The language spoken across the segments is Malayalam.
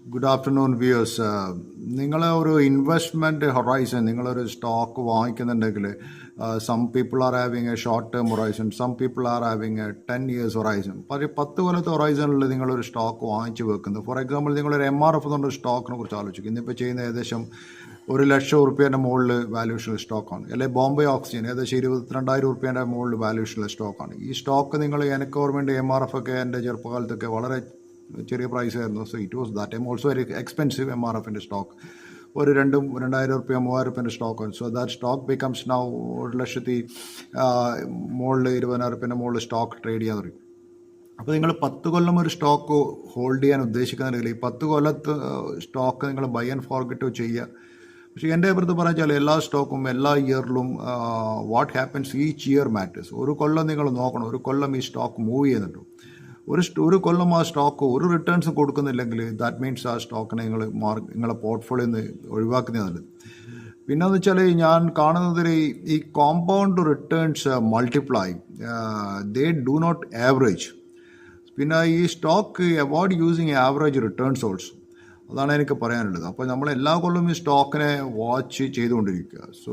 Good afternoon, viewers. നിങ്ങൾ ഒരു ഇൻവെസ്റ്റ്മെൻറ്റ് ഹൊറൈസൺ നിങ്ങളൊരു സ്റ്റോക്ക് വാങ്ങിക്കുന്നുണ്ടെങ്കിൽ some people are having a short term horizon, some people are having a 10 years horizon. 10 കൊല്ലത്തെ ഹൊറൈസണിൽ നിങ്ങളൊരു സ്റ്റോക്ക് വാങ്ങിച്ച് വെക്കുന്നത്. ഫോർ എക്സാമ്പിൾ, നിങ്ങളൊരു MRF എന്നുള്ള സ്റ്റോക്കിനെ കുറിച്ച് ആലോചിക്കും. ഇന്നിപ്പോൾ ചെയ്യുന്ന ഏകദേശം ₹1,00,000 മുകളിൽ വാല്യൂഷനുള്ള സ്റ്റോക്കാണ്. അല്ലെങ്കിൽ ബോംബെ ഓക്സിജൻ ഏകദേശം ₹22,000 മുകളിൽ വാല്യൂഷനുള്ള സ്റ്റോക്കാണ്. ഈ സ്റ്റോക്ക് നിങ്ങൾ എനിക്ക് ഓർമ്മയുണ്ട്, MRF ഒക്കെ എൻ്റെ ചെറുപ്പകാലത്തൊക്കെ വളരെ ചെറിയ പ്രൈസ് ആയിരുന്നു. So it was that time also very expensive. MRFിൻ്റെ സ്റ്റോക്ക് ഒരു ₹2,000 ₹3,000 സ്റ്റോക്കാണ്. So that stock becomes now 1,00,000 മുകളിൽ ₹20,000 മുകളിൽ സ്റ്റോക്ക് ട്രേഡ് ചെയ്യാൻ തുടങ്ങി. അപ്പോൾ നിങ്ങൾ 10 കൊല്ലം ഒരു സ്റ്റോക്ക് ഹോൾഡ് ചെയ്യാൻ ഉദ്ദേശിക്കുന്നുണ്ടെങ്കിൽ ഈ 10 കൊല്ലത്ത് സ്റ്റോക്ക് നിങ്ങൾ ബൈ ആൻഡ് ഫോർഗെറ്റ് ചെയ്യുക. പക്ഷേ എൻ്റെ അഭിപ്രായത്തിൽ പറഞ്ഞാൽ എല്ലാ സ്റ്റോക്കും എല്ലാ ഇയറിലും what happens each year matters. ഒരു കൊല്ലം നിങ്ങൾ നോക്കണം, ഒരു കൊല്ലം ഈ സ്റ്റോക്ക് മൂവ് ചെയ്യുന്നുണ്ടോ. ഒരു കൊല്ലം ആ സ്റ്റോക്ക് ഒരു റിട്ടേൺസ് കൊടുക്കുന്നില്ലെങ്കിൽ ദാറ്റ് മീൻസ് ആ സ്റ്റോക്കിനെ നിങ്ങളെ പോർട്ട്ഫോളിയോയിൽ നിന്ന് ഒഴിവാക്കുന്നത് നല്ലത്. പിന്നെന്ന് വെച്ചാൽ ഞാൻ കാണുന്നതിൽ ഈ compound returns multiply, they do not average. പിന്നെ ഈ stock avoid using average returns also. അതാണ് എനിക്ക് പറയാനുള്ളത്. അപ്പോൾ നമ്മൾ എല്ലാ കൊല്ലവും ഈ സ്റ്റോക്കിനെ വാച്ച് ചെയ്തുകൊണ്ടിരിക്കുക. സോ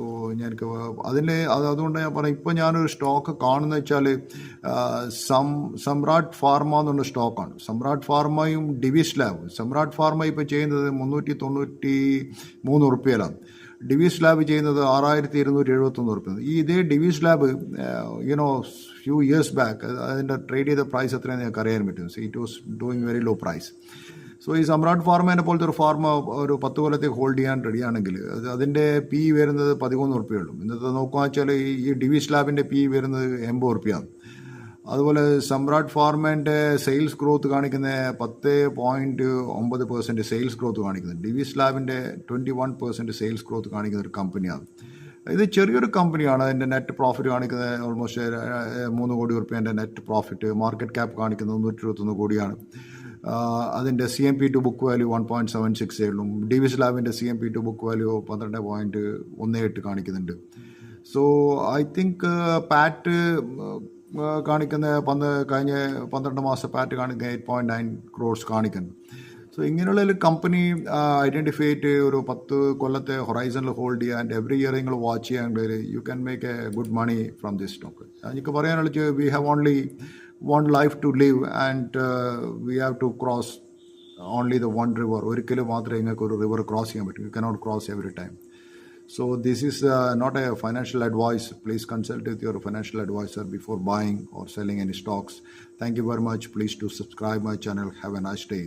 എനിക്ക് അതുകൊണ്ട് ഞാൻ പറയാം, ഇപ്പോൾ ഞാനൊരു സ്റ്റോക്ക് കാണുന്ന വെച്ചാൽ സമ്രാട്ട് ഫാർമ എന്നുള്ള സ്റ്റോക്കാണ്. സമ്രാട്ട് ഫാർമയും ഡിവിസ് ലാബ്. സമ്രാട്ട് ഫാർമ ഇപ്പോൾ ചെയ്യുന്നത് ₹393. ഡിവിസ് ലാബ് ചെയ്യുന്നത് ₹6,271. ഇതേ Divi's Lab few years back അതിൻ്റെ ട്രേഡ് ചെയ്ത പ്രൈസ് എത്രയാണെന്ന് ഞങ്ങൾക്ക് അറിയാൻ പറ്റും. So it was doing very low price. So ഈ സമ്രാട്ട് ഫാർമേനെ പോലത്തെ ഒരു ഫാർമ ഒരു 10 കൊല്ലത്തേക്ക് ഹോൾഡ് ചെയ്യാൻ റെഡിയാണെങ്കിൽ അതിൻ്റെ പി വരുന്നത് ₹13 ഉള്ളൂ. ഇന്നത്തെ നോക്കുക വെച്ചാൽ ഈ ഡിവിസ് ലാബിൻ്റെ പി വരുന്നത് ₹80. അതുപോലെ സമ്രാട്ട് ഫാർമേൻ്റെ സെയിൽസ് ഗ്രോത്ത് കാണിക്കുന്ന 10.9% സെയിൽസ് ഗ്രോത്ത് കാണിക്കുന്നത്. ഡിവിസ് ലാബിൻ്റെ 21% സെയിൽസ് ഗ്രോത്ത് കാണിക്കുന്ന ഒരു കമ്പനിയാണ്. ഇത് ചെറിയൊരു കമ്പനിയാണ്. അതിൻ്റെ നെറ്റ് പ്രോഫിറ്റ് കാണിക്കുന്നത് ഓൾമോസ്റ്റ് ₹3 കോടി നെറ്റ് പ്രോഫിറ്റ്. മാർക്കറ്റ് ക്യാപ്പ് കാണിക്കുന്നത് 121 കോടിയാണ്. അതിൻ്റെ CMP ടു ബുക്ക് വാല്യൂ 1.76 ഉള്ളൂ. ഡിവിസ് ലാബിൻ്റെ CMP ടു ബുക്ക് വാല്യൂ 12.18 കാണിക്കുന്നുണ്ട്. സോ ഐ തിങ്ക് പാറ്റ് കാണിക്കുന്ന കഴിഞ്ഞ 12 മാസം പാറ്റ് കാണിക്കുന്ന 8.9 crores കാണിക്കുന്നു. സോ ഇങ്ങനെയുള്ള ഒരു കമ്പനി ഐഡൻറ്റിഫൈ ചെയ്തിട്ട് ഒരു 10 കൊല്ലത്തെ ഹൊറൈസണിൽ ഹോൾഡ് ചെയ്യുക ആൻഡ് എവറി ഇയർ നിങ്ങൾ വാച്ച് ചെയ്യാമെങ്കിൽ you can make a good money from this stock. എനിക്ക് പറയാനുള്ള we have only one life to live and we have to cross only the one river. ഒരിക്കലും മാത്രമേ നിങ്ങൾക്ക് ഒരു റിവർ ക്രോസ് ചെയ്യാൻ പറ്റൂ. You cannot cross every time. So this is not a financial advice. Please consult with your financial advisor before buying or selling any stocks. Thank you very much. Please do subscribe my channel. Have a nice day.